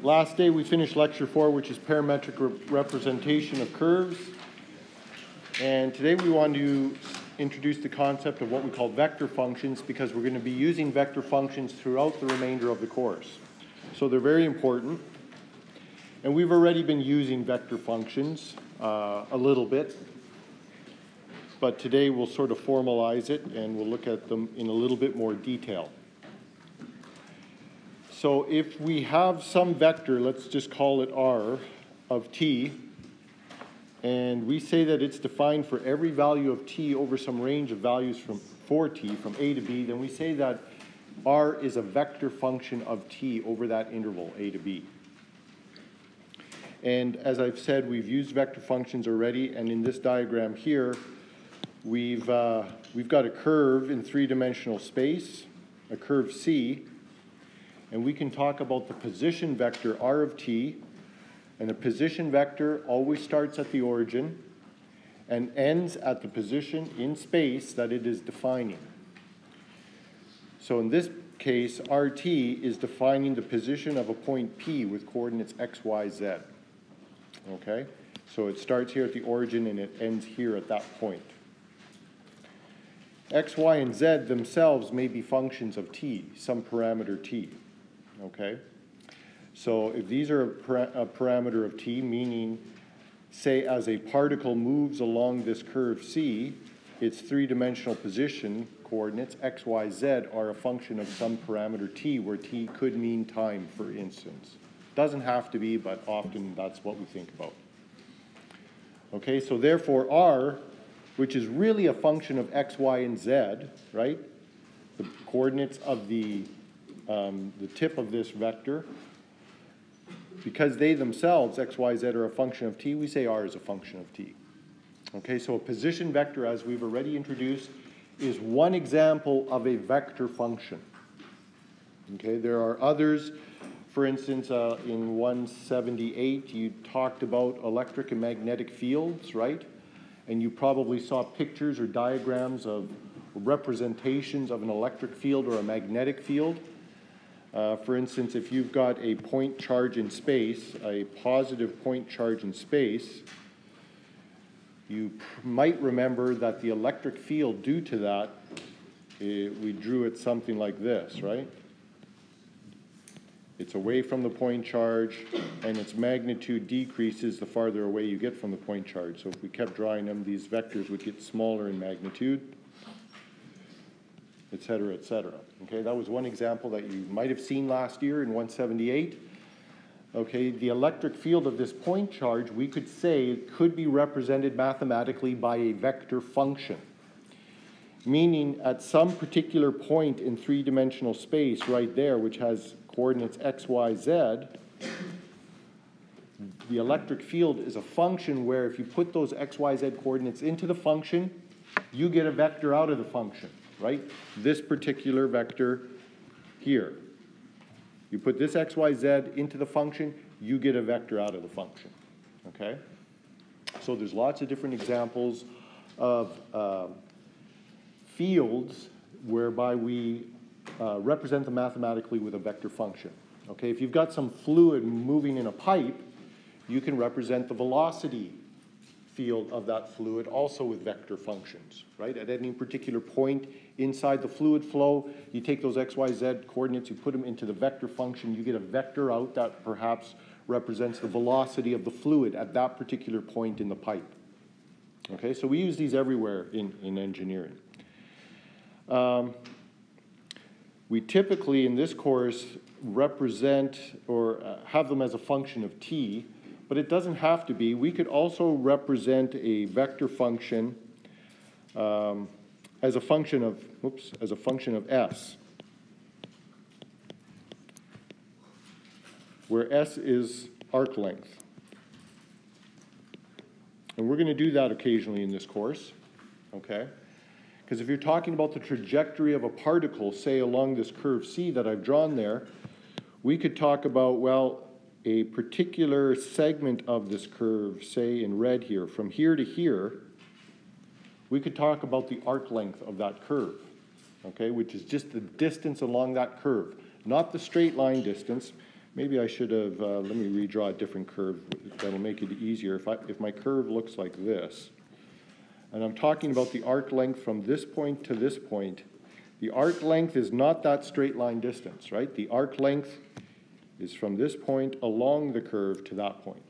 Last day we finished lecture 4, which is parametric representation of curves. And today we want to introduce the concept of what we call vector functions, because we're going to be using vector functions throughout the remainder of the course. So they're very important. And we've already been using vector functions a little bit. But today we'll sort of formalize it and we'll look at them in a little bit more detail. So if we have some vector, let's just call it R of t, and we say that it's defined for every value of t over some range of values for t, from a to b, then we say that R is a vector function of t over that interval, a to b. And as I've said, we've used vector functions already, and in this diagram here, we've got a curve in three-dimensional space, a curve C, and we can talk about the position vector R of t, and the position vector always starts at the origin and ends at the position in space that it is defining. So in this case, RT is defining the position of a point P with coordinates x, y, z. Okay? So it starts here at the origin and it ends here at that point. X, y, and z themselves may be functions of t, some parameter t. Okay? So if these are a parameter of t, meaning, say, as a particle moves along this curve C, its three-dimensional position coordinates x, y, z are a function of some parameter t, where t could mean time, for instance. Doesn't have to be, but often that's what we think about. Okay, so therefore R, which is really a function of x, y, and z, right? The coordinates of the tip of this vector, because they themselves, x, y, z, are a function of t, we say R is a function of t. Okay, so a position vector, as we've already introduced, is one example of a vector function. Okay, there are others. For instance, in 178, you talked about electric and magnetic fields, right? And you probably saw pictures or diagrams of representations of an electric field or a magnetic field. For instance, if you've got a point charge in space, a positive point charge in space, you might remember that the electric field due to that, we drew it something like this, right? It's away from the point charge, and its magnitude decreases the farther away you get from the point charge. So if we kept drawing them, these vectors would get smaller in magnitude, et cetera, et cetera. Okay, that was one example that you might have seen last year in 178. Okay, the electric field of this point charge, we could say, could be represented mathematically by a vector function. Meaning at some particular point in three-dimensional space right there, which has coordinates x, y, z, the electric field is a function where if you put those x, y, z coordinates into the function, you get a vector out of the function, right? This particular vector here. You put this x, y, z into the function, you get a vector out of the function, okay? So there's lots of different examples of fields whereby we represent them mathematically with a vector function. Okay, if you've got some fluid moving in a pipe, you can represent the velocity field of that fluid also with vector functions, right? At any particular point inside the fluid flow, you take those x, y, z coordinates, you put them into the vector function, you get a vector out that perhaps represents the velocity of the fluid at that particular point in the pipe. Okay, so we use these everywhere in engineering. We typically, in this course, represent or have them as a function of t, but it doesn't have to be. We could also represent a vector function as a function of s, where s is arc length. And we're going to do that occasionally in this course, okay? Because if you're talking about the trajectory of a particle, say along this curve C that I've drawn there, we could talk about, well, a particular segment of this curve, say in red here, from here to here, we could talk about the arc length of that curve, okay, which is just the distance along that curve. Not the straight line distance, maybe I should have, let me redraw a different curve. That'll make it easier. If my curve looks like this, and I'm talking about the arc length from this point to this point, the arc length is not that straight line distance, right? The arc length is from this point along the curve to that point.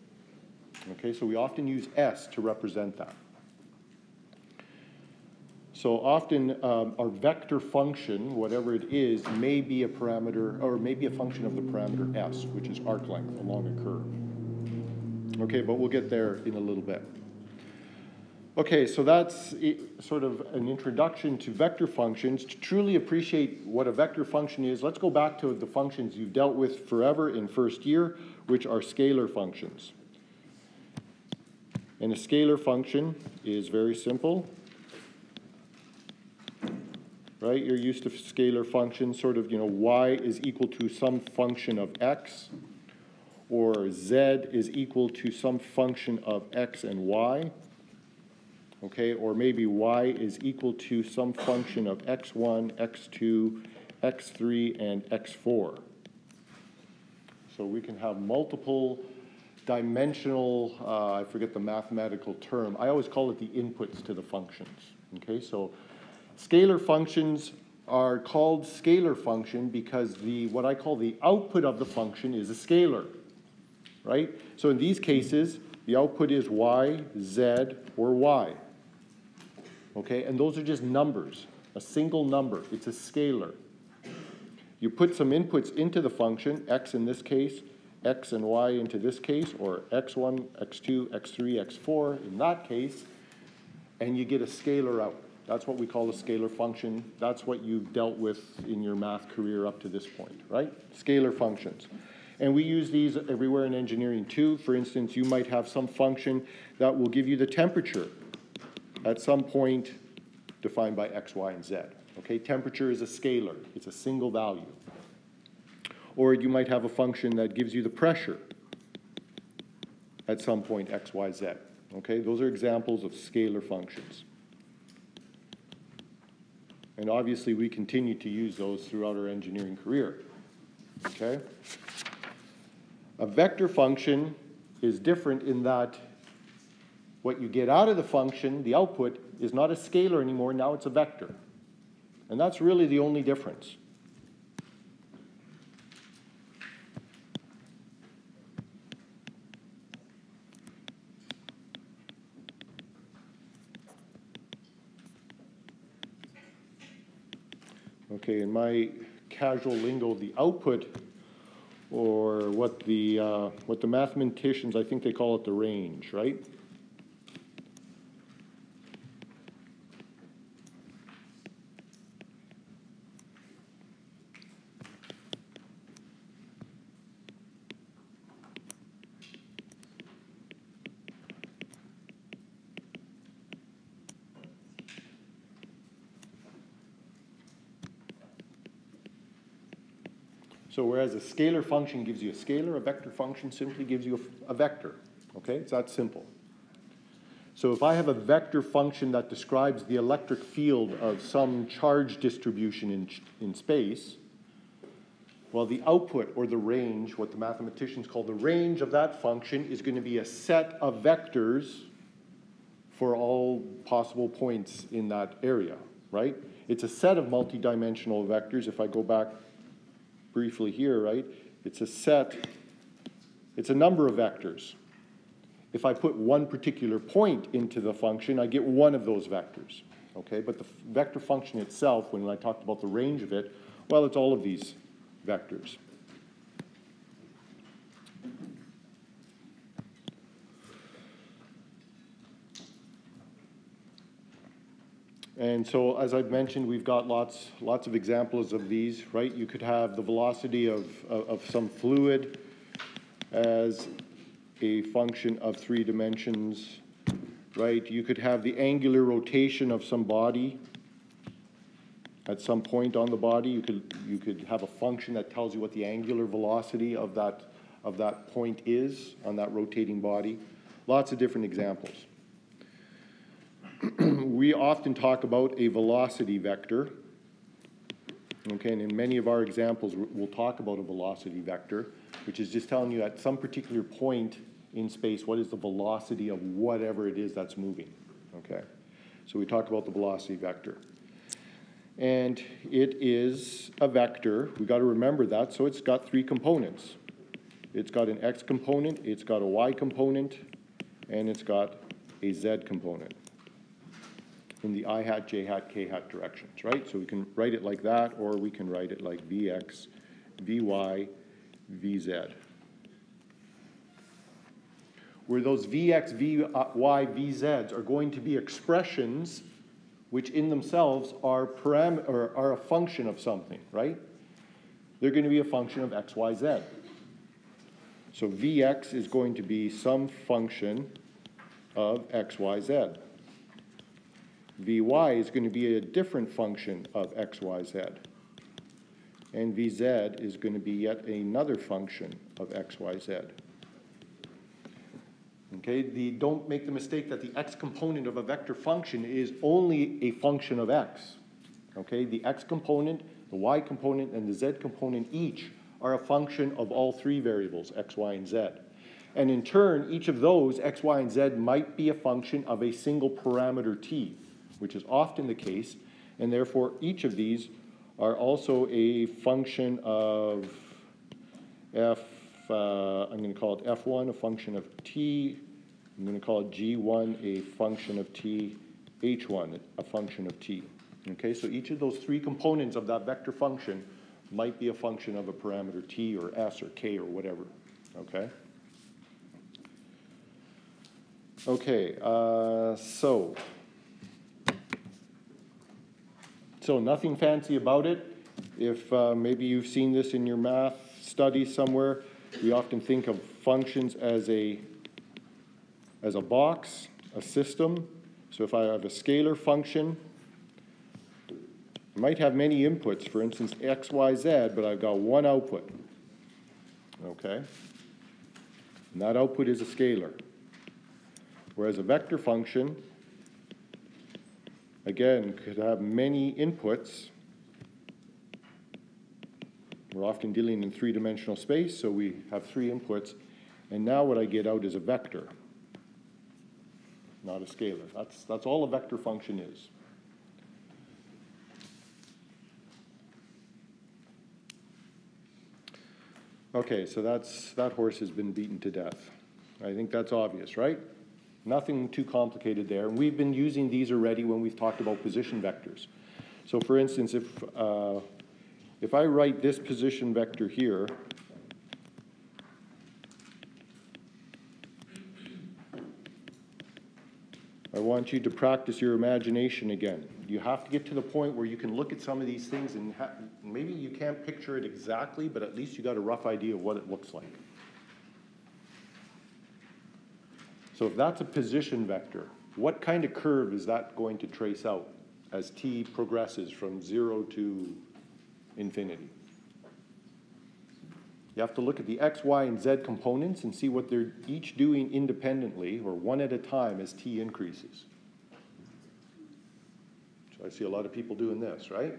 Okay, so we often use S to represent that. So often our vector function, whatever it is, may be a parameter, or may be a function of the parameter S, which is arc length along a curve. Okay, but we'll get there in a little bit. Okay, so that's sort of an introduction to vector functions. To truly appreciate what a vector function is, let's go back to the functions you've dealt with forever in first year, which are scalar functions. And a scalar function is very simple. Right, you're used to scalar functions, sort of, y is equal to some function of x, or z is equal to some function of x and y. Okay, or maybe y is equal to some function of x1, x2, x3, and x4. So we can have multiple dimensional, I forget the mathematical term. I always call it the inputs to the functions. Okay, so scalar functions are called scalar function because what I call the output of the function is a scalar, right? So in these cases, the output is y, z, or y. Okay, and those are just numbers, a single number. It's a scalar. You put some inputs into the function, x in this case, x and y into this case, or x1, x2, x3, x4 in that case, and you get a scalar out. That's what we call a scalar function. That's what you've dealt with in your math career up to this point, right? Scalar functions. And we use these everywhere in engineering too. For instance, you might have some function that will give you the temperature at some point defined by x, y, and z. Okay, temperature is a scalar. It's a single value. Or you might have a function that gives you the pressure at some point x, y, z. Okay, those are examples of scalar functions. And obviously, we continue to use those throughout our engineering career. Okay? A vector function is different in that what you get out of the function, the output, is not a scalar anymore. Now it's a vector. And that's really the only difference. Okay, in my casual lingo, the output, or what the mathematicians, I think they call it the range, right? So whereas a scalar function gives you a scalar, a vector function simply gives you a vector. Okay, it's that simple. So if I have a vector function that describes the electric field of some charge distribution in space, well, the output or the range, what the mathematicians call the range of that function, is going to be a set of vectors for all possible points in that area, right? It's a set of multidimensional vectors. If I go back briefly here, right? It's a set, it's a number of vectors. If I put one particular point into the function, I get one of those vectors, okay? But the vector function itself, when I talked about the range of it, well, it's all of these vectors. And so, as I've mentioned, we've got lots of examples of these, right? You could have the velocity of some fluid as a function of 3 dimensions, right? You could have the angular rotation of some body at some point on the body. You could have a function that tells you what the angular velocity of that point is on that rotating body. Lots of different examples. We often talk about a velocity vector. Okay, and in many of our examples, we'll talk about a velocity vector, which is just telling you at some particular point in space, what is the velocity of whatever it is that's moving, okay? So we talk about the velocity vector. And it is a vector. We've got to remember that. So it's got three components. It's got an x component, it's got a y component, and it's got a z component in the I hat, j hat, k hat directions, right? So we can write it like that, or we can write it like vx, vy, vz. Where those vx, vy, vz's are going to be expressions which in themselves are a function of something, right? They're going to be a function of x, y, z. So vx is going to be some function of x, y, z. Vy is going to be a different function of x, y, z. And vz is going to be yet another function of x, y, z. Okay, don't make the mistake that the x component of a vector function is only a function of x. Okay, the x component, the y component, and the z component each are a function of all three variables, x, y, and z. And in turn, each of those, x, y, and z, might be a function of a single parameter t, which is often the case, and therefore each of these are also a function of f, I'm going to call it f1, a function of t. I'm going to call it g1, a function of t, h1, a function of t. Okay, so each of those three components of that vector function might be a function of a parameter t or s or k or whatever. Okay? Okay, so nothing fancy about it. If maybe you've seen this in your math study somewhere, we often think of functions as a box, a system. So if I have a scalar function, I might have many inputs, for instance, x, y, z, but I've got one output. Okay? And that output is a scalar. Whereas a vector function, again, could have many inputs. We're often dealing in three-dimensional space, so we have three inputs. And now what I get out is a vector, not a scalar. That's all a vector function is. Okay, so that horse has been beaten to death. I think that's obvious, right? Nothing too complicated there. And we've been using these already when we've talked about position vectors. So for instance, if I write this position vector here, I want you to practice your imagination again. You have to get to the point where you can look at some of these things and maybe you can't picture it exactly, but at least you got a rough idea of what it looks like. So if that's a position vector, what kind of curve is that going to trace out as t progresses from 0 to infinity? You have to look at the x, y, and z components and see what they're each doing independently or one at a time as t increases. So I see a lot of people doing this, right?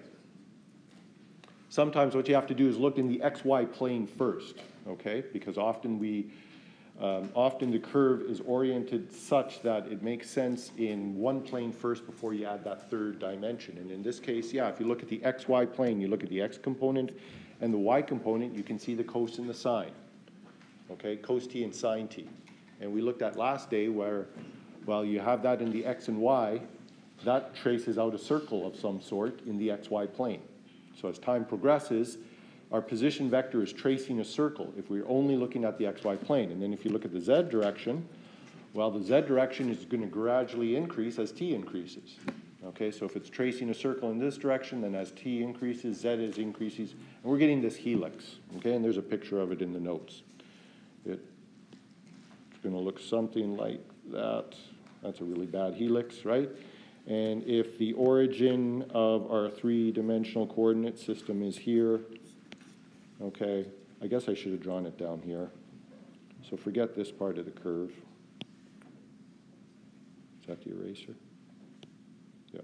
Sometimes what you have to do is look in the xy plane first, okay? Because often the curve is oriented such that it makes sense in one plane first before you add that third dimension. And in this case, yeah, if you look at the xy plane, you look at the x component and the y component, you can see the cos and the sine, okay? Cos t and sine t. And we looked at last day where, well, you have that in the x and y, that traces out a circle of some sort in the xy plane. So as time progresses, our position vector is tracing a circle if we're only looking at the xy plane. And then if you look at the z direction, well, the z direction is going to gradually increase as t increases. Okay, so if it's tracing a circle in this direction, then as t increases, z increases, and we're getting this helix. Okay, and there's a picture of it in the notes. It's going to look something like that. That's a really bad helix, right? And if the origin of our three-dimensional coordinate system is here, okay, I guess I should have drawn it down here. So forget this part of the curve. Is that the eraser? Yeah.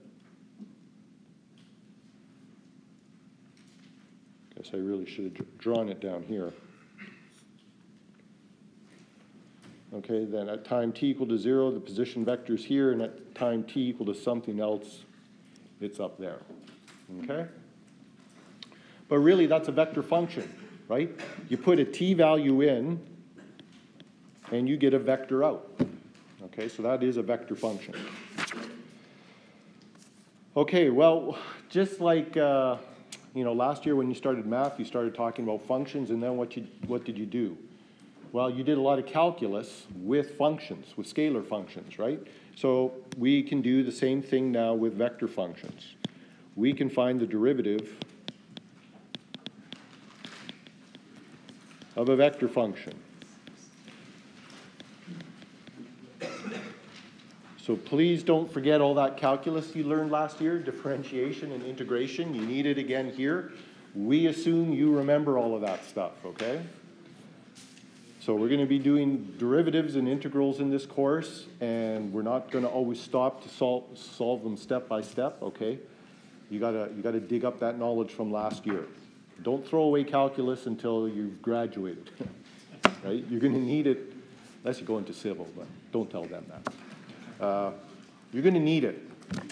I really should have drawn it down here. Okay, then at time t equal to 0, the position vector is here, and at time t equal to something else, it's up there. Okay? But really, that's a vector function, right? You put a t value in, and you get a vector out. Okay, so that is a vector function. Okay, well, just like last year when you started math, you started talking about functions, and then what did you do? Well, you did a lot of calculus with functions, with scalar functions, right? So we can do the same thing now with vector functions. We can find the derivative of a vector function. So please don't forget all that calculus you learned last year, differentiation and integration. You need it again here. We assume you remember all of that stuff, okay? So we're going to be doing derivatives and integrals in this course, and we're not going to always stop to solve them step by step, okay? You gotta dig up that knowledge from last year. Don't throw away calculus until you've graduated, right? You're going to need it, unless you go into civil, but don't tell them that. You're going to need it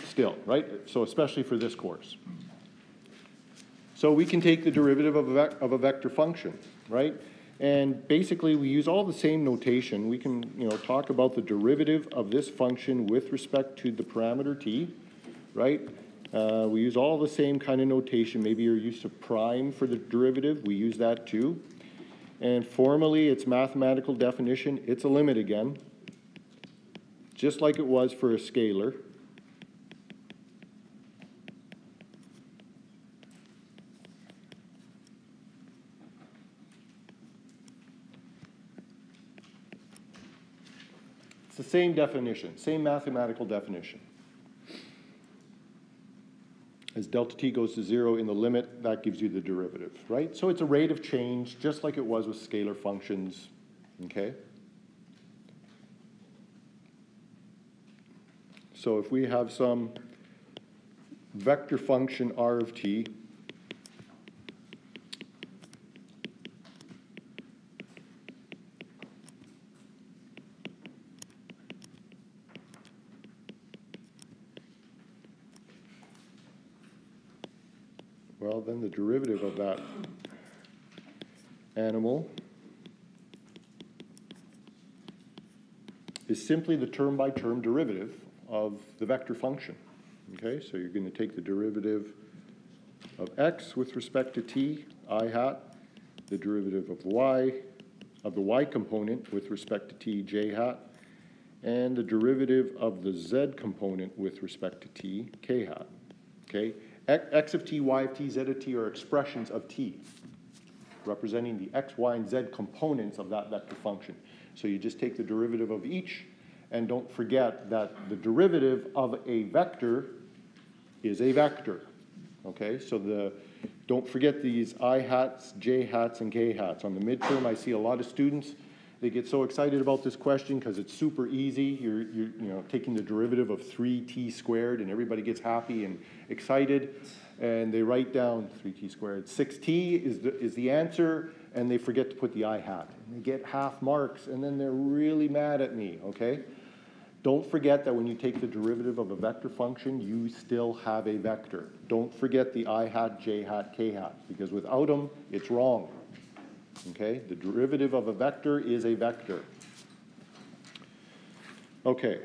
still, right? So especially for this course. So we can take the derivative of a vector function, right? And basically we use all the same notation. We can talk about the derivative of this function with respect to the parameter t, right? We use all the same kind of notation. Maybe you're used to prime for the derivative. We use that too. And formally, its mathematical definition, it's a limit again, just like it was for a scalar. It's the same definition, same mathematical definition. As delta t goes to 0 in the limit, that gives you the derivative, right? So it's a rate of change, just like it was with scalar functions, okay? So if we have some vector function r of t, well, then the derivative of that animal is simply the term-by-term derivative of the vector function. Okay, so you're going to take the derivative of x with respect to t, I hat, the derivative of the y component with respect to t, j hat, and the derivative of the z component with respect to t, k hat. Okay, x of t, y of t, z of t are expressions of t, representing the x, y, and z components of that vector function. So you just take the derivative of each, and don't forget that the derivative of a vector is a vector. Okay, so don't forget these I hats, j hats, and k hats. On the midterm, I see a lot of students, they get so excited about this question because it's super easy. You're taking the derivative of 3t squared, and everybody gets happy and excited, and they write down 3t squared. 6t is the answer, and they forget to put the I hat. And they get half marks, and then they're really mad at me, okay? Don't forget that when you take the derivative of a vector function, you still have a vector. Don't forget the I hat, j hat, k hat, because without them, it's wrong. Okay? The derivative of a vector is a vector. Okay.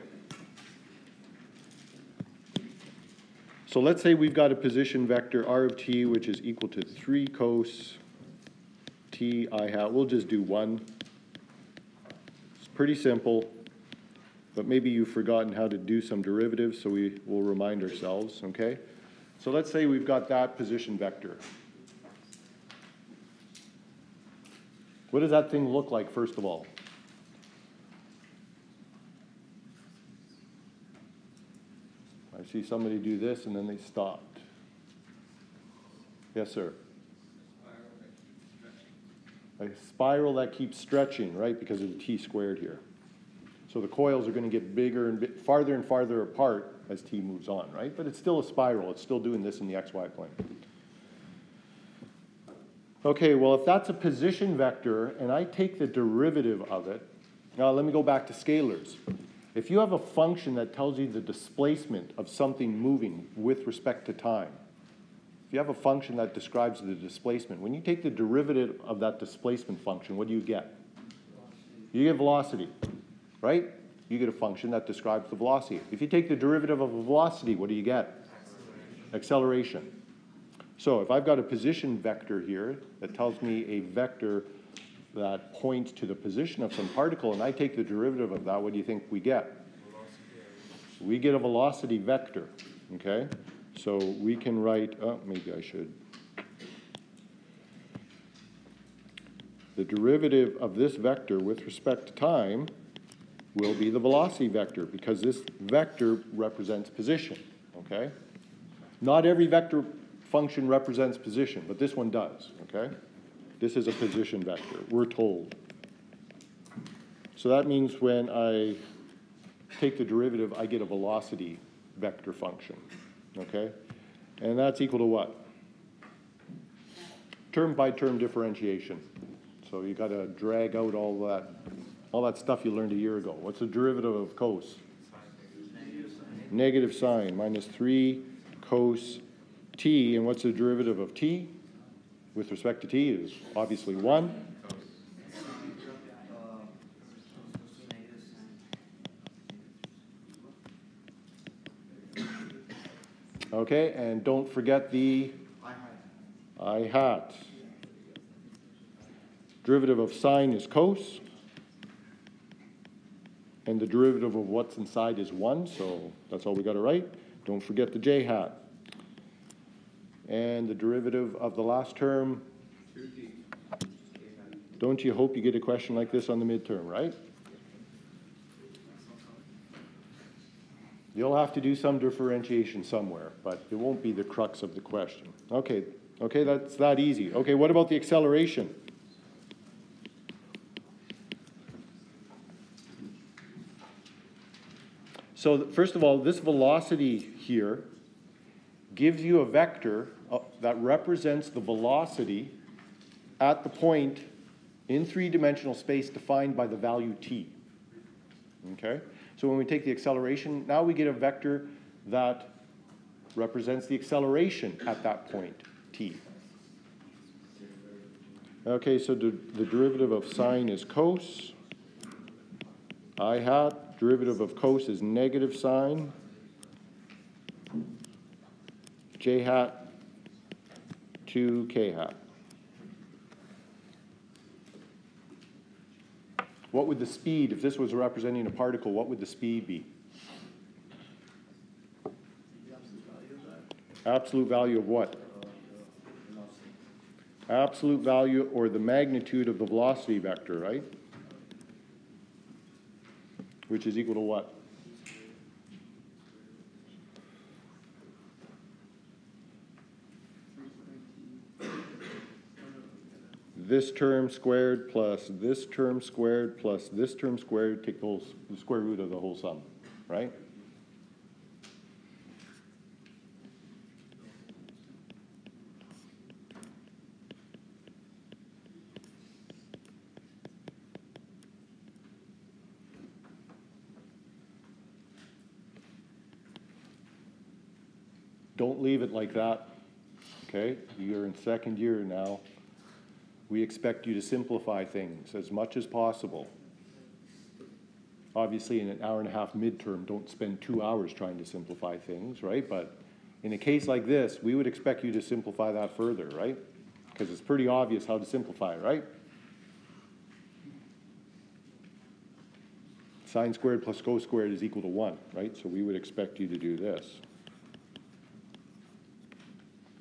So let's say we've got a position vector r of t, which is equal to 3 cos t I hat. We'll just do 1. It's pretty simple. But maybe you've forgotten how to do some derivatives, so we will remind ourselves, okay? So let's say we've got that position vector. What does that thing look like, first of all? I see somebody do this, and then they stopped. Yes, sir? A spiral that keeps stretching, right, because of the t squared here. So the coils are going to get bigger and farther apart as t moves on, right? But it's still a spiral. It's still doing this in the xy plane. Okay, well, if that's a position vector and I take the derivative of it, now let me go back to scalars. If you have a function that tells you the displacement of something moving with respect to time, if you have a function that describes the displacement, when you take the derivative of that displacement function, what do you get? You get velocity, right? You get a function that describes the velocity. If you take the derivative of a velocity, what do you get? Acceleration. So if I've got a position vector here that tells me a vector that points to the position of some particle, and I take the derivative of that, what do you think we get? We get a velocity vector, okay? So we can write, oh, maybe I should. The derivative of this vector with respect to time will be the velocity vector, because this vector represents position, okay? Not every vector function represents position, but this one does, okay? This is a position vector, we're told. So that means when I take the derivative, I get a velocity vector function, okay? And that's equal to what? Term by term differentiation. So you got to drag out all that stuff you learned a year ago. What's the derivative of cos? Negative sine minus 3 cos t, and what's the derivative of t? With respect to t is obviously 1. Okay, and don't forget the I hat. Derivative of sine is cos, and the derivative of what's inside is 1, so that's all we got to write. Don't forget the j hat. And the derivative of the last term, don't you hope you get a question like this on the midterm, right? You'll have to do some differentiation somewhere, but it won't be the crux of the question. Okay, that's that easy. Okay, what about the acceleration? So first of all, this velocity here gives you a vector that represents the velocity at the point in three-dimensional space defined by the value t. Okay? So when we take the acceleration, now we get a vector that represents the acceleration at that point, t. Okay, so the derivative of sine is cos. I hat, derivative of cos is negative sine. J hat to k hat. What would the speed, if this was representing a particle, what would the speed be? Absolute value of what? Absolute value or the magnitude of the velocity vector, right? Which is equal to what? This term squared plus this term squared plus this term squared, take the square root of the whole sum, right? Don't leave it like that, okay? You're in second year now. We expect you to simplify things as much as possible. Obviously, in an hour-and-a-half midterm, don't spend 2 hours trying to simplify things, right? But in a case like this, we would expect you to simplify that further, right? Because it's pretty obvious how to simplify, right? Sine squared plus cos squared is equal to 1, right? So we would expect you to do this.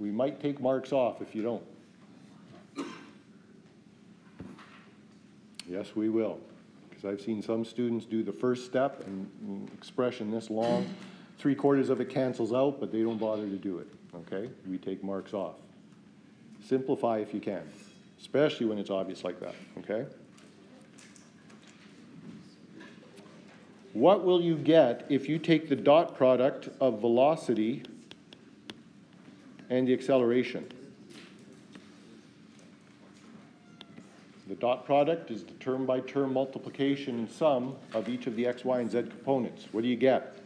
We might take marks off if you don't. Yes, we will, because I've seen some students do the first step and expression this long, 3/4 of it cancels out, but they don't bother to do it, okay? We take marks off. Simplify if you can, especially when it's obvious like that, okay? What will you get if you take the dot product of velocity and the acceleration? The dot product is the term-by-term multiplication and sum of each of the x, y, and z components. What do you get?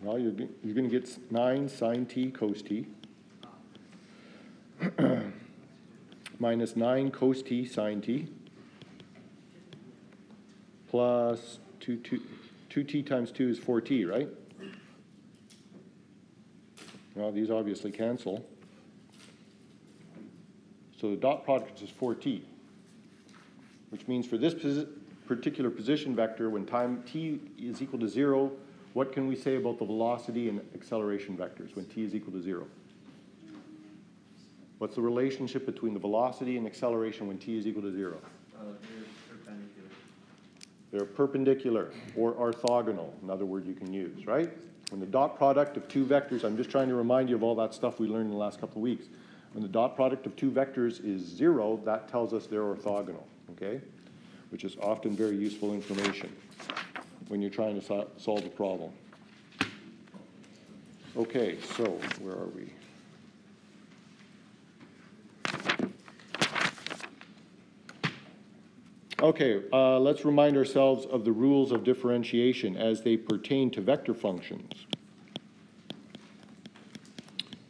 Well, you're going to get 9 sine t cos t minus 9 cos t sine t plus 2t times 2 is 4t, right? Well, these obviously cancel. So the dot product is 4t, which means for this particular position vector, when time t is equal to 0, what can we say about the velocity and acceleration vectors when t is equal to 0? What's the relationship between the velocity and acceleration when t is equal to 0? They're perpendicular. They're perpendicular or orthogonal, another word you can use, right? When the dot product of two vectors, I'm just trying to remind you of all that stuff we learned in the last couple of weeks. When the dot product of two vectors is 0, that tells us they're orthogonal, okay? Which is often very useful information when you're trying to solve a problem. Okay, so where are we? Okay, let's remind ourselves of the rules of differentiation as they pertain to vector functions.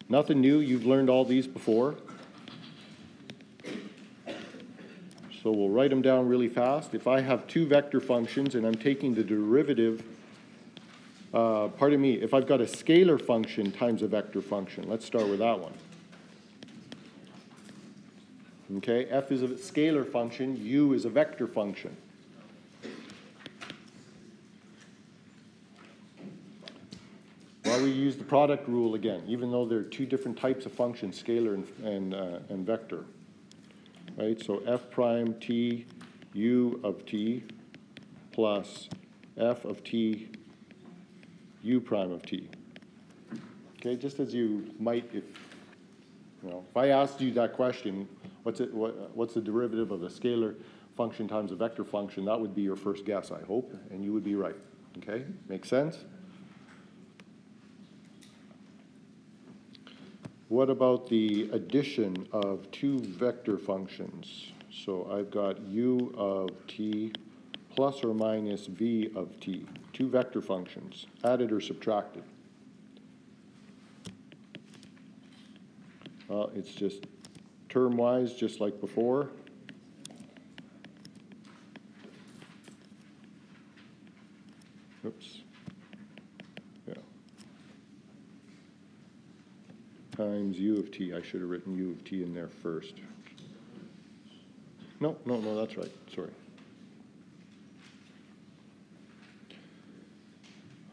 Nothing new, you've learned all these before. So we'll write them down really fast. If I have two vector functions and I'm taking the derivative, if I've got a scalar function times a vector function, let's start with that one. Okay, f is a scalar function, u is a vector function. Well, we use the product rule again, even though there are two different types of functions, scalar and vector. Right, so f prime t u of t plus f of t u prime of t. Okay, just as you might if I asked you that question, what's the derivative of a scalar function times a vector function, that would be your first guess, I hope, and you would be right. Okay, make sense? What about the addition of two vector functions? So I've got u of t plus or minus v of t, two vector functions, added or subtracted. Well, it's just term-wise, just like before. Oops. Yeah. Times u of t. I should have written u of t in there first. No, that's right. Sorry.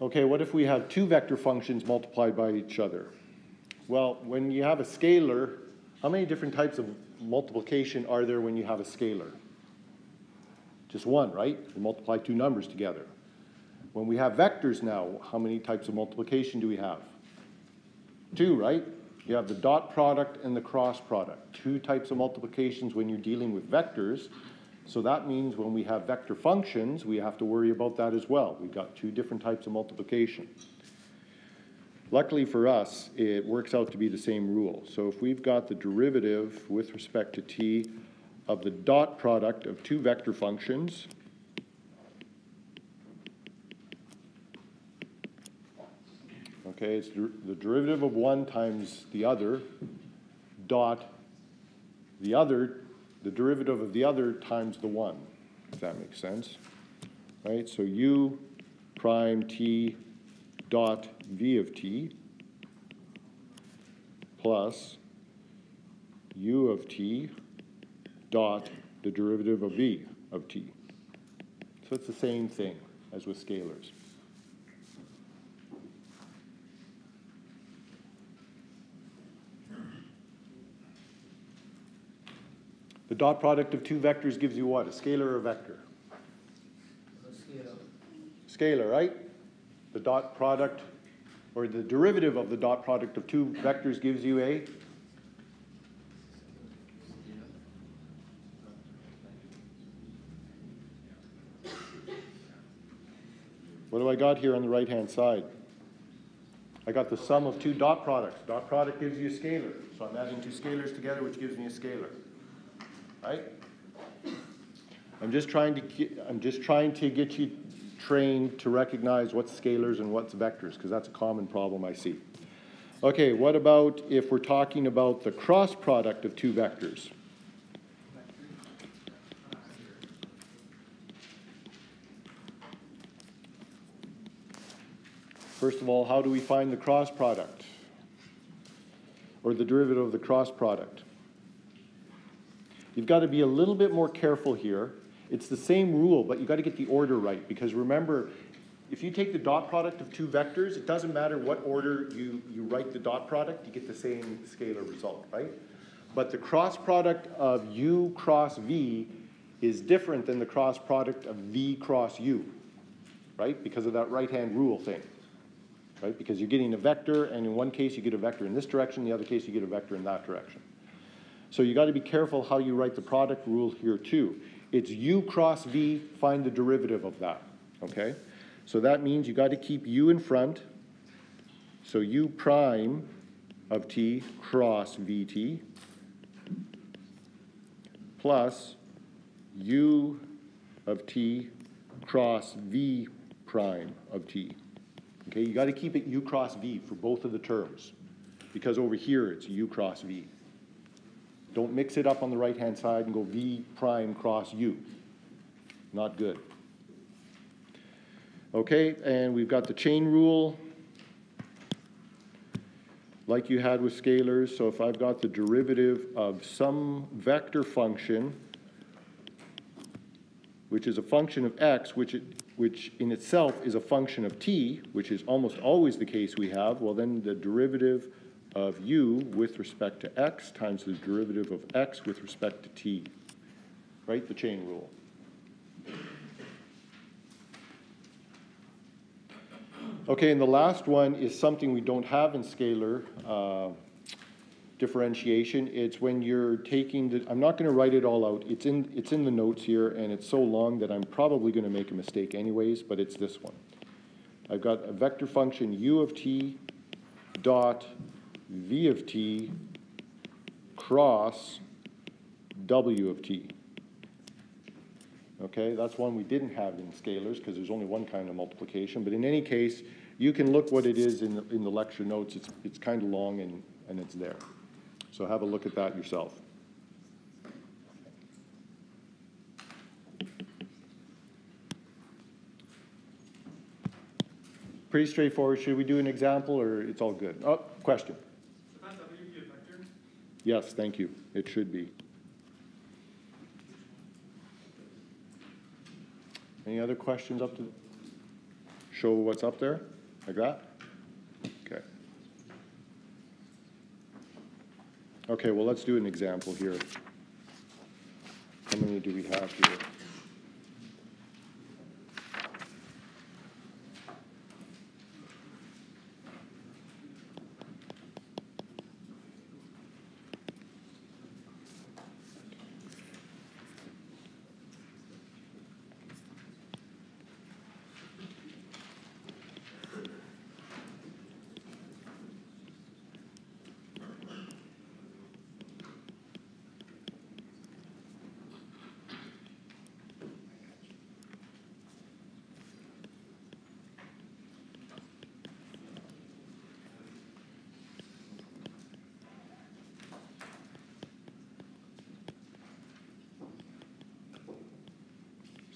Okay, what if we have two vector functions multiplied by each other? Well, when you have a scalar, how many different types of multiplication are there when you have a scalar? Just one, right? You multiply two numbers together. When we have vectors now, how many types of multiplication do we have? Two, right? You have the dot product and the cross product. Two types of multiplications when you're dealing with vectors. So that means when we have vector functions, we have to worry about that as well. We've got two different types of multiplication. Luckily for us, it works out to be the same rule. So if we've got the derivative with respect to t of the dot product of two vector functions, okay, it's the derivative of one times the other, dot the derivative of the other times the one, if that makes sense. Right, so u prime t dot v of t plus u of t dot the derivative of v of t. So it's the same thing as with scalars. The dot product of two vectors gives you what? A scalar or a vector? A scalar. Scalar, right? The dot product, or the derivative of the dot product of two vectors gives you a? What do I got here on the right-hand side? I got the sum of two dot products. Dot product gives you a scalar. So I'm adding two scalars together, which gives me a scalar. Right? I'm just trying to get you trained to recognize what's scalars and what's vectors, because that's a common problem I see. Okay, what about if we're talking about the cross product of two vectors? First of all, how do we find the cross product? Or the derivative of the cross product? You've got to be a little bit more careful here. It's the same rule, but you've got to get the order right. Because remember, if you take the dot product of two vectors, it doesn't matter what order you write the dot product, you get the same scalar result, right? But the cross product of u cross v is different than the cross product of v cross u, right? Because of that right-hand rule thing. Right? Because you're getting a vector, and in one case you get a vector in this direction, in the other case you get a vector in that direction. So you got to be careful how you write the product rule here too. It's u cross v, find the derivative of that. Okay? So that means you got to keep u in front. So u prime of t cross vt plus u of t cross v prime of t. Okay, you got to keep it u cross v for both of the terms, because over here it's u cross v. Don't mix it up on the right-hand side and go v prime cross u. Not good. Okay, and we've got the chain rule, like you had with scalars. So if I've got the derivative of some vector function, which is a function of x, which in itself is a function of t, which is almost always the case we have, well then the derivative of u with respect to x times the derivative of x with respect to t. Right? The chain rule. Okay, and the last one is something we don't have in scalar differentiation. It's when you're taking the, I'm not going to write it all out. It's in the notes here, and it's so long that I'm probably going to make a mistake anyways, but it's this one. I've got a vector function u of t dot v of t cross w of t. Okay, that's one we didn't have in scalars because there's only one kind of multiplication. But in any case, you can look what it is in the lecture notes. It's kind of long and it's there. So have a look at that yourself. Pretty straightforward. Should we do an example or it's all good? Oh, question. Should that W be a vector? Yes, thank you. It should be. Any other questions up to show what's up there? Like that? Okay. Okay, well, let's do an example here. How many do we have here?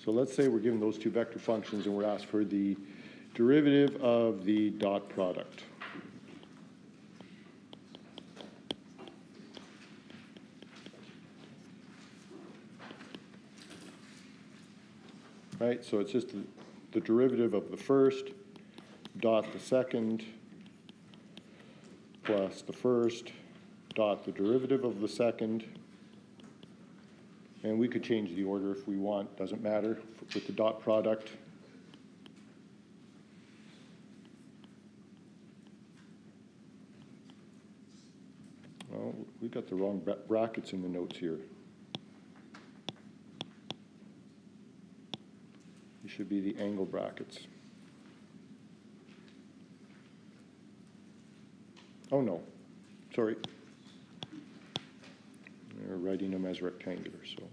So let's say we're given those two vector functions and we're asked for the derivative of the dot product. Right, so it's just the derivative of the first dot the second plus the first dot the derivative of the second. And we could change the order if we want, doesn't matter, with the dot product. we got the wrong brackets in the notes here. These should be the angle brackets. Oh no, sorry. We're writing them as rectangular, so.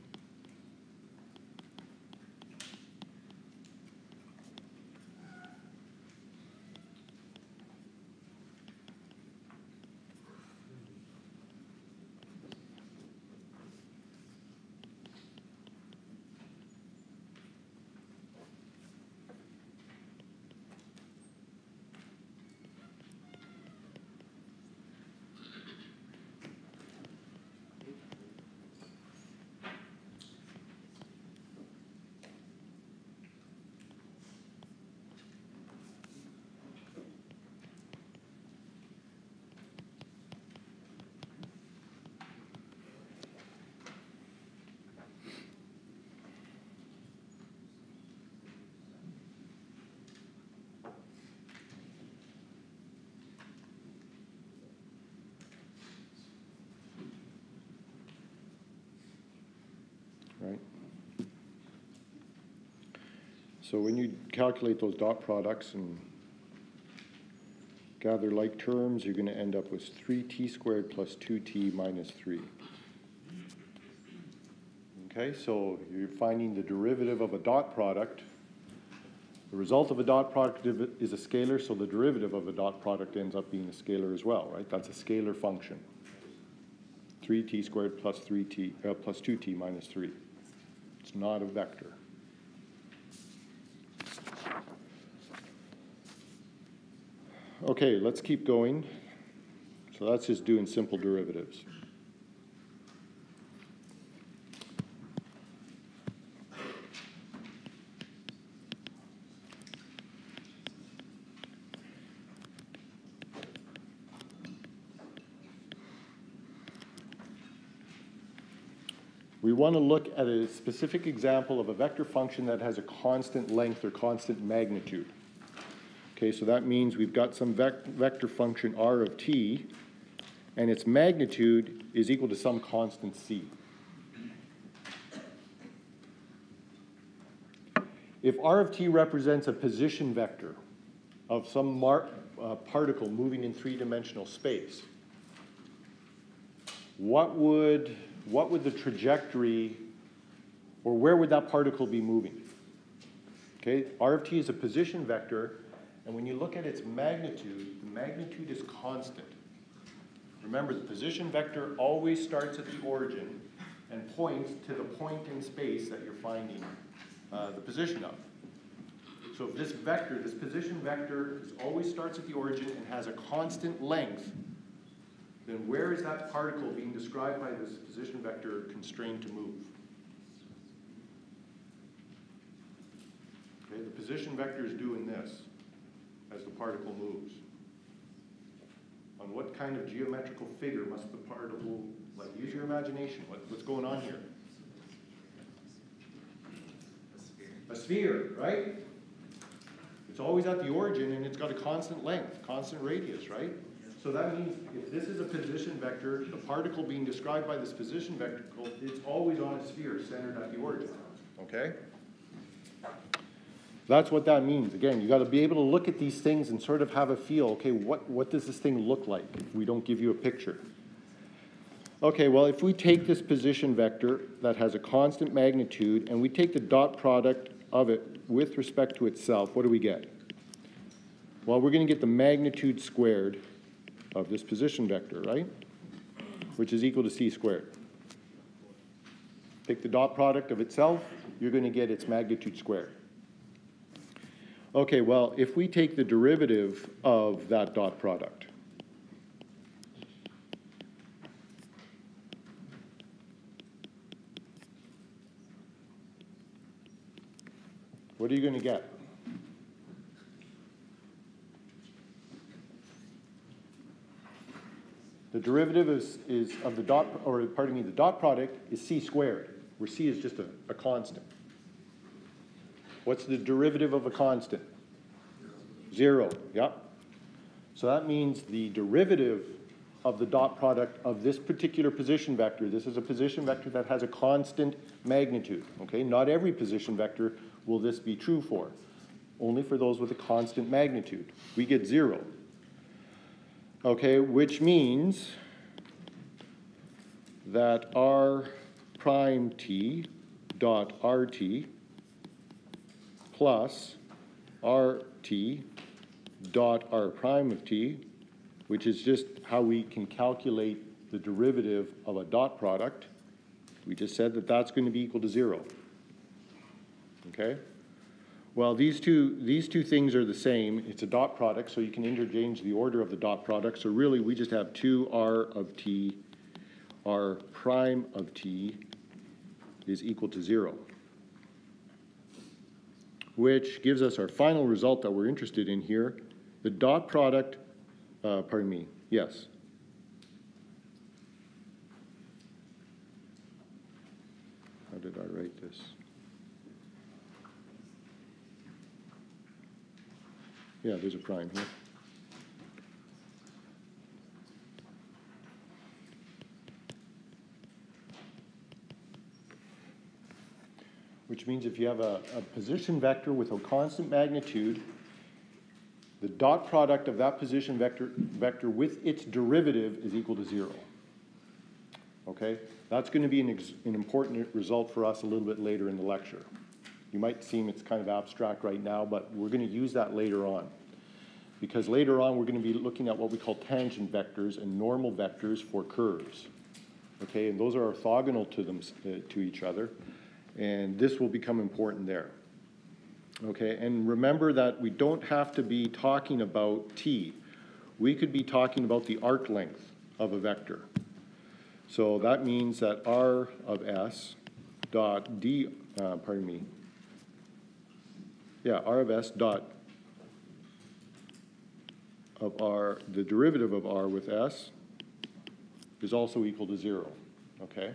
Right? So when you calculate those dot products and gather like terms, you're going to end up with 3t squared plus 2t minus 3. Okay, so you're finding the derivative of a dot product. The result of a dot product is a scalar, so the derivative of a dot product ends up being a scalar as well, right? That's a scalar function. 3t squared plus 2t minus 3. It's not a vector. Okay, let's keep going. So that's just doing simple derivatives. We want to look at a specific example of a vector function that has a constant length or constant magnitude. Okay, so that means we've got some vector function r of t, and its magnitude is equal to some constant c. If r of t represents a position vector of some particle moving in three-dimensional space, what would the trajectory, or where would that particle be moving? Okay, r of t is a position vector, and when you look at its magnitude, the magnitude is constant. Remember, the position vector always starts at the origin and points to the point in space that you're finding the position of. So if this vector, this position vector, always starts at the origin and has a constant length, then where is that particle being described by this position vector constrained to move? Okay, the position vector is doing this as the particle moves. On what kind of geometrical figure must the particle, like, use your imagination, what's going on here? A sphere, right? It's always at the origin and it's got a constant length, constant radius, right? So that means if this is a position vector, the particle being described by this position vector, it's always on a sphere centered at the origin, okay? That's what that means. Again, you got to be able to look at these things and sort of have a feel, okay, what does this thing look like if we don't give you a picture? Okay, well, if we take this position vector that has a constant magnitude and we take the dot product of it with respect to itself, what do we get? Well, we're going to get the magnitude squared of this position vector, right? Which is equal to c squared. Take the dot product of itself, you're going to get its magnitude squared. Okay, well, if we take the derivative of that dot product, what are you going to get? The derivative is of the dot, or pardon me, the dot product is c squared, where c is just a constant. What's the derivative of a constant? 0, yep. So that means the derivative of the dot product of this particular position vector. This is a position vector that has a constant magnitude, okay? Not every position vector will this be true for. Only for those with a constant magnitude. We get 0. Okay, which means that r prime t dot rt plus rt dot r prime of t, which is just how we can calculate the derivative of a dot product. We just said that that's going to be equal to 0. Okay? Well, these two things are the same. It's a dot product, so you can interchange the order of the dot product. So really, we just have 2r of t, r prime of t is equal to 0, which gives us our final result that we're interested in here. The dot product, pardon me, yes. How did I write this? Yeah, there's a prime here. Which means if you have a position vector with a constant magnitude, the dot product of that position vector with its derivative is equal to 0. Okay? That's going to be an important result for us a little bit later in the lecture. You might seem it's kind of abstract right now, but we're going to use that later on. Because later on, we're going to be looking at what we call tangent vectors and normal vectors for curves. Okay, and those are orthogonal to each other. And this will become important there. Okay, and remember that we don't have to be talking about t. We could be talking about the arc length of a vector. So that means that r of s dot d, pardon me, yeah, r of s dot of r, the derivative of r with s is also equal to 0, okay?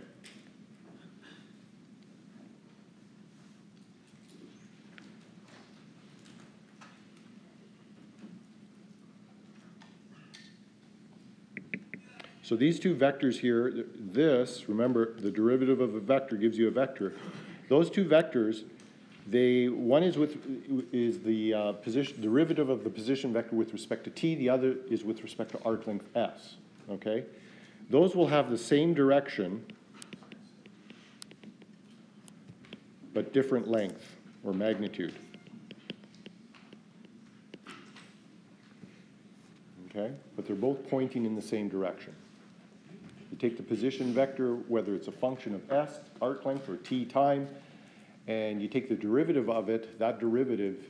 So these two vectors here, this, remember, the derivative of a vector gives you a vector. Those two vectors, one is the position derivative of the position vector with respect to t. The other is with respect to arc length s. Okay, those will have the same direction, but different length or magnitude. Okay, but they're both pointing in the same direction. You take the position vector, whether it's a function of s, arc length, or t time, and you take the derivative of it. That derivative,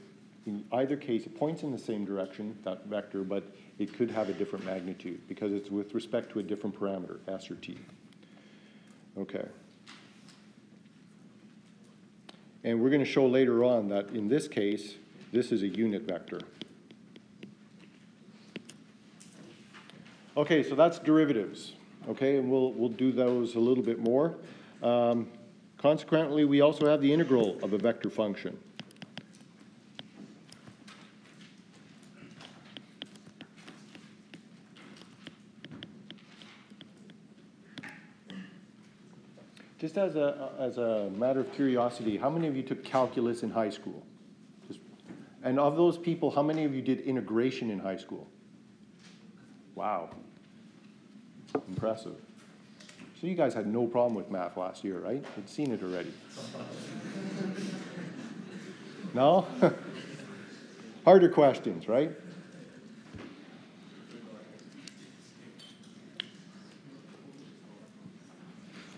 in either case, it points in the same direction, that vector, but it could have a different magnitude because it's with respect to a different parameter, s or t. Okay. And we're going to show later on that in this case, this is a unit vector. Okay, so that's derivatives. Okay, and we'll do those a little bit more. Consequently, we also have the integral of a vector function. Just as a matter of curiosity, how many of you took calculus in high school? And of those people, how many of you did integration in high school? Wow. Impressive. So you guys had no problem with math last year, right? You'd seen it already. No? Harder questions, right?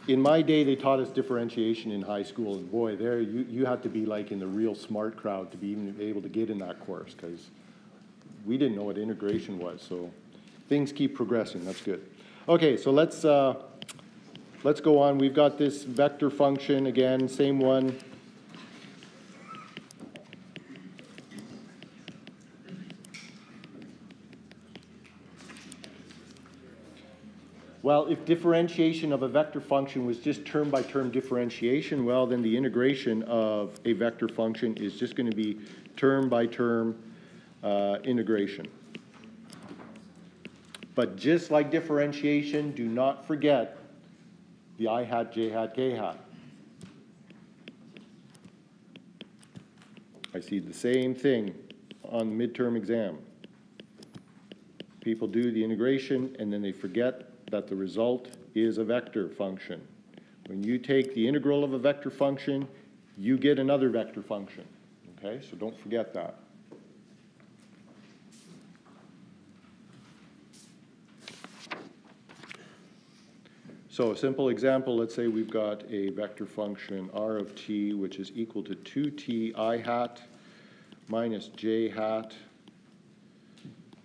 In my day, they taught us differentiation in high school, and boy, there you had to be like in the real smart crowd to be even able to get in that course, because we didn't know what integration was. So things keep progressing. That's good. Okay, so let's go on. We've got this vector function again, same one. Well, if differentiation of a vector function was just term-by-term differentiation, well, then the integration of a vector function is just going to be term-by-term integration. But just like differentiation, do not forget the I hat, j hat, k hat. I see the same thing on the midterm exam. People do the integration and then they forget that the result is a vector function. When you take the integral of a vector function, you get another vector function. Okay, so don't forget that. So a simple example, let's say we've got a vector function r of t, which is equal to 2t I hat minus j hat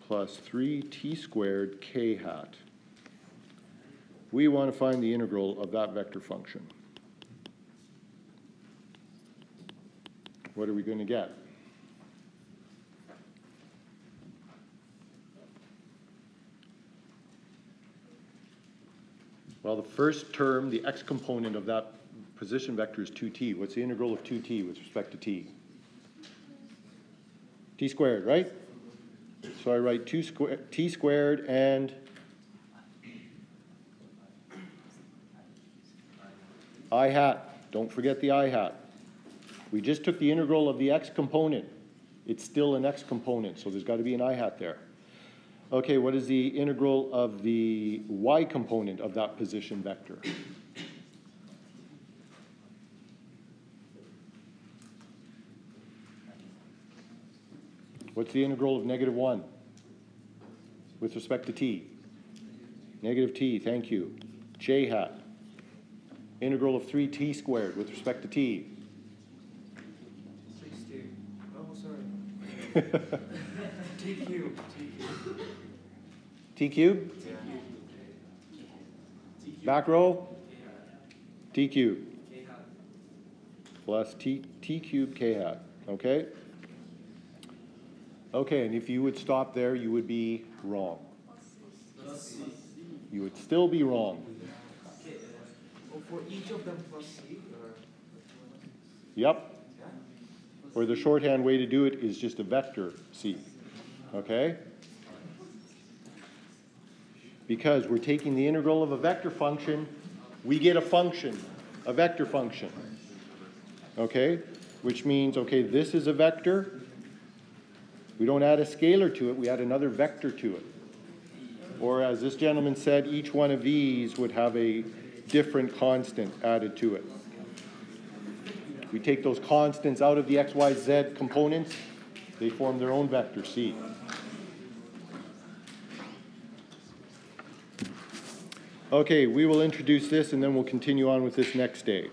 plus 3t squared k hat. We want to find the integral of that vector function. What are we going to get? Well, the first term, the x component of that position vector is 2t. What's the integral of 2t with respect to t? T squared, right? So I write t squared and I hat. Don't forget the I hat. We just took the integral of the x component. It's still an x component, so there's got to be an I hat there. Okay, what is the integral of the y component of that position vector? What's the integral of -1 with respect to t? Negative t, thank you. J hat. Integral of 3t squared with respect to t. 60. Oh, sorry. T cubed. T cubed? Yeah. Back row? T cubed. Plus t cubed k hat. Okay? Okay, and if you would stop there, you would be wrong. You would still be wrong. Okay. For each of them plus C? Or... Yep. Yeah? Or the shorthand way to do it is just a vector C. Okay? Because we're taking the integral of a vector function, we get a function, a vector function. Okay? Which means, okay, this is a vector. We don't add a scalar to it, we add another vector to it. Or as this gentleman said, each one of these would have a different constant added to it. We take those constants out of the x, y, z components, they form their own vector C. Okay, we will introduce this and then we'll continue on with this next day.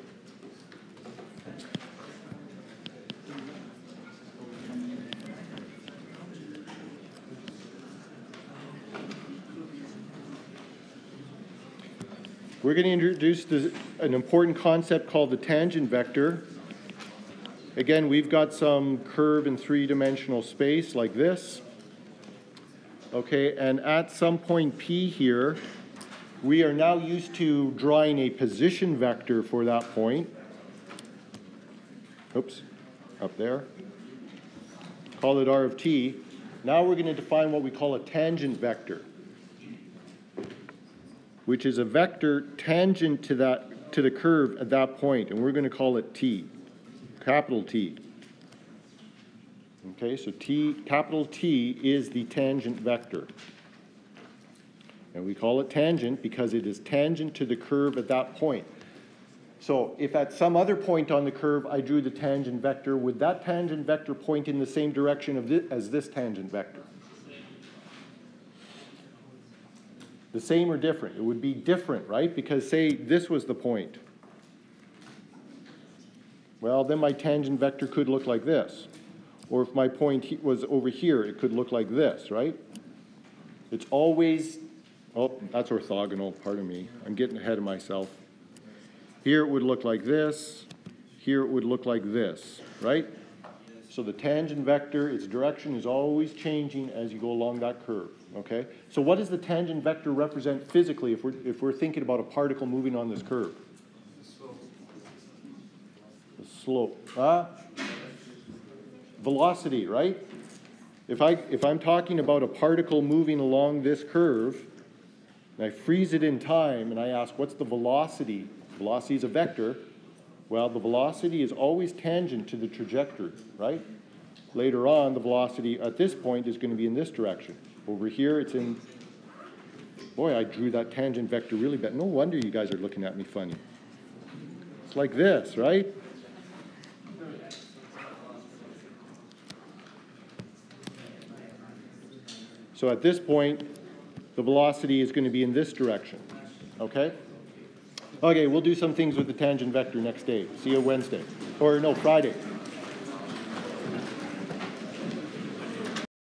We're going to introduce an important concept called the tangent vector. Again, we've got some curve in three-dimensional space like this. Okay, and at some point P here, we are now used to drawing a position vector for that point. Oops, up there. Call it R of t. Now we're going to define what we call a tangent vector, which is a vector tangent to the curve at that point, and we're going to call it t, capital T. Okay, so capital T is the tangent vector. And we call it tangent because it is tangent to the curve at that point. So if at some other point on the curve I drew the tangent vector, would that tangent vector point in the same direction as this tangent vector? The same or different? It would be different, right? Because say this was the point. Well, then my tangent vector could look like this. Or if my point was over here, it could look like this, right? It's always, oh, that's orthogonal, pardon me. I'm getting ahead of myself. Here it would look like this. Here it would look like this, right? So the tangent vector, its direction is always changing as you go along that curve, okay? So what does the tangent vector represent physically if we're thinking about a particle moving on this curve? The slope. Velocity, right? If I'm talking about a particle moving along this curve, and I freeze it in time, and I ask, what's the velocity? Velocity is a vector. Well, the velocity is always tangent to the trajectory, right? Later on, the velocity at this point is going to be in this direction. Over here, it's in... Boy, I drew that tangent vector really bad. No wonder you guys are looking at me funny. It's like this, right? So at this point, the velocity is going to be in this direction, okay? Okay, we'll do some things with the tangent vector next day. See you Wednesday. Or no, Friday.